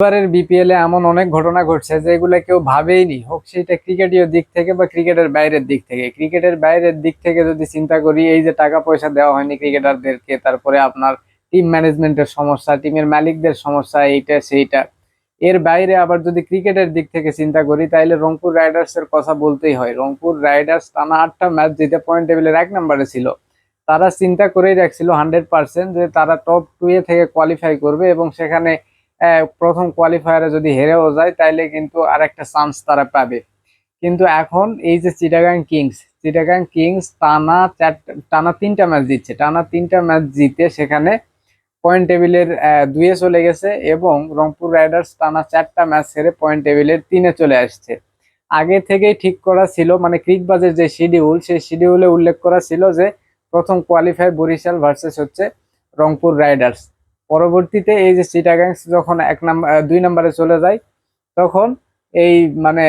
এবারের বিপিএল এ এমন অনেক ঘটনা ঘটছে যেগুলো কেউ ভাবেইনি, হোক সেটা ক্রিকেটীয় দিক থেকে বা ক্রিকেটের বাইরের দিক থেকে। ক্রিকেটের বাইরের দিক থেকে যদি চিন্তা করি, এই যে টাকা পয়সা দেওয়া হয়নি ক্রিকেটারদেরকে, তারপরে আপনার টিম ম্যানেজমেন্টের সমস্যা, টিমের মালিকদের সমস্যা, এইটা সেইটা। এর বাইরে আবার যদি ক্রিকেটের দিক থেকে চিন্তা করি, তাইলে রংপুর রাইডার্স এর কথা বলতেই হয়। রংপুর রাইডার্স টানা 8টা ম্যাচ জিতে পয়েন্ট টেবিলের 1 নম্বরে ছিল। তারা চিন্তা করেই রাখছিল 100% যে তারা টপ 2 এ থেকে কোয়ালিফাই করবে, এবং সেখানে প্রথম কোয়ালিফায়ারে যদি হেরেও যায় তাইলে কিন্তু আরেকটা চান্স তারা পাবে। কিন্তু এখন এই যে চিটাগাং কিংস টানা 3টা ম্যাচ জিতছে, টানা 3টা ম্যাচ জিতে সেখানে পয়েন্ট টেবিলের 2-এ চলে গেছে, এবং রংপুর রাইডার্স টানা 4টা ম্যাচ হেরে পয়েন্ট টেবিলের 3-এ চলে আসছে। আগে থেকেই ঠিক করা ছিল, মানে ক্রিকবাজের যে শিডিউল, সেই শিডিউলে উল্লেখ করা ছিল যে প্রথম কোয়ালিফাই বরিশাল ভার্সেস হচ্ছে রংপুর রাইডার্স। পরবর্তীতে এই যে চিটাগাংস যখন 2 নম্বরে চলে যায়, তখন এই মানে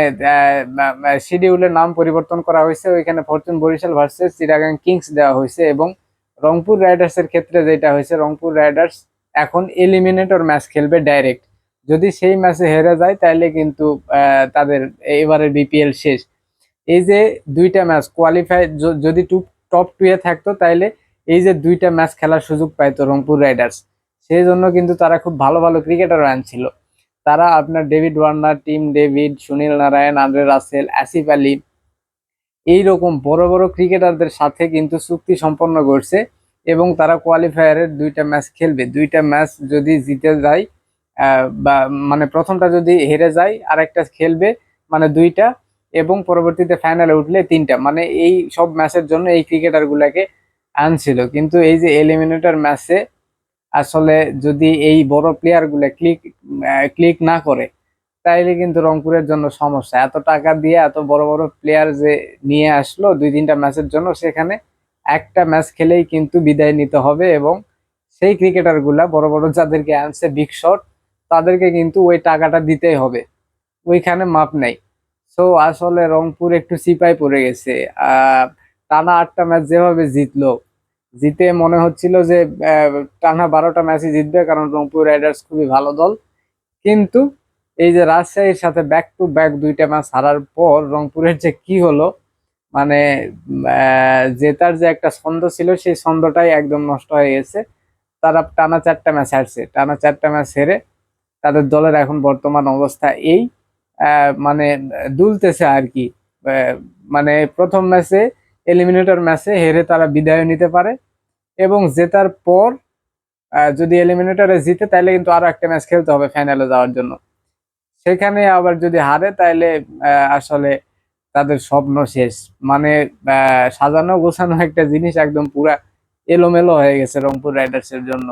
শিডিউলের নাম পরিবর্তন করা হয়েছে, ওইখানে fortune Barishal versus Chittagong kings দেওয়া হয়েছে। এবং রংপুর রাইডার্স এর ক্ষেত্রে যেটা হয়েছে, রংপুর রাইডার্স এখন এলিমিনেটর ম্যাচ খেলবে ডাইরেক্ট। যদি সেই ম্যাচে হেরে যায় তাহলে কিন্তু তাদের এবারের বিপিএল শেষ। এই যে 2টা ম্যাচ কোয়ালিফাই, যদি টপ 2 এ থাকতো তাইলে এই যে 2টা ম্যাচ খেলার সুযোগ পাইতো রংপুর রাইডার্স। সেই জন্য কিন্তু তারা খুব ভালো ভালো ক্রিকেটার আনছিল। তারা আপনার David Warner, Tim David, Sunil Narine, Andre Russell, Asif Ali, এইরকম বড় বড় ক্রিকেটারদের সাথে কিন্তু চুক্তি সম্পন্ন করছে, এবং তারা কোয়ালিফায়ারের 2টা ম্যাচ খেলবে। 2টা ম্যাচ যদি জিতে যায়, বা মানে প্রথমটা যদি হেরে যায় আরেকটা খেলবে, মানে 2টা, এবং পরবর্তীতে ফাইনালে উঠলে 3টা। মানে এই সব ম্যাচের জন্য এই ক্রিকেটার গুলাকে আনছিল। কিন্তু এই যে এলিমিনেটর ম্যাচে আসলে যদি এই বড় প্লেয়ার গুলা ক্লিক না করে, তাইলে কিন্তু রংপুরের জন্য সমস্যা। এত টাকা দিয়ে এত বড় বড় প্লেয়ার যে নিয়ে আসলো 2-3টা ম্যাচের জন্য, সেখানে একটা ম্যাচ খেলেই কিন্তু বিদায় নিতে হবে, এবং সেই ক্রিকেটার গুলা বড় বড় যাদেরকে আনছে বিগ শট, তাদেরকে কিন্তু ওই টাকাটা দিতেই হবে, ওইখানে মাপ নেই। সো আসলে রংপুর একটু চিপায় পড়ে গেছে। টানা 8টা ম্যাচ যেভাবে জিতলো, জিতে মনে হচ্ছিল যে টানা 12টা ম্যাচই জিতবে, কারণ রংপুর রাইডার্স খুবই ভালো দল। কিন্তু এই যে রাজশাহীর সাথে ব্যাক টু ব্যাক 2টা ম্যাচ হারার পর রংপুরের যে কি হলো, মানে জেতার যে একটা ছন্দ ছিল, সেই ছন্দটাই একদম নষ্ট হয়ে গেছে। তারা টানা 4টা ম্যাচ হারছে, টানা 4টা ম্যাচ হেরে তাদের দলের এখন বর্তমান অবস্থা এই, মানে দুলতেছে আর কি। আহ, মানে প্রথম ম্যাচে, এলিমিনেটর ম্যাচে হেরে তারা বিদায় নিতে পারে, এবং জেতার পর যদি এলিমিনেটরে জিতে তাহলে কিন্তু আরো একটা ম্যাচ খেলতে হবে ফাইনালে যাওয়ার জন্য। সেখানে আবার যদি হারে তাহলে আসলে তাদের স্বপ্ন শেষ। মানে সাজানো গোছানো একটা জিনিস একদম পুরা এলোমেলো হয়ে গেছে রংপুর রাইডার্স এর জন্য।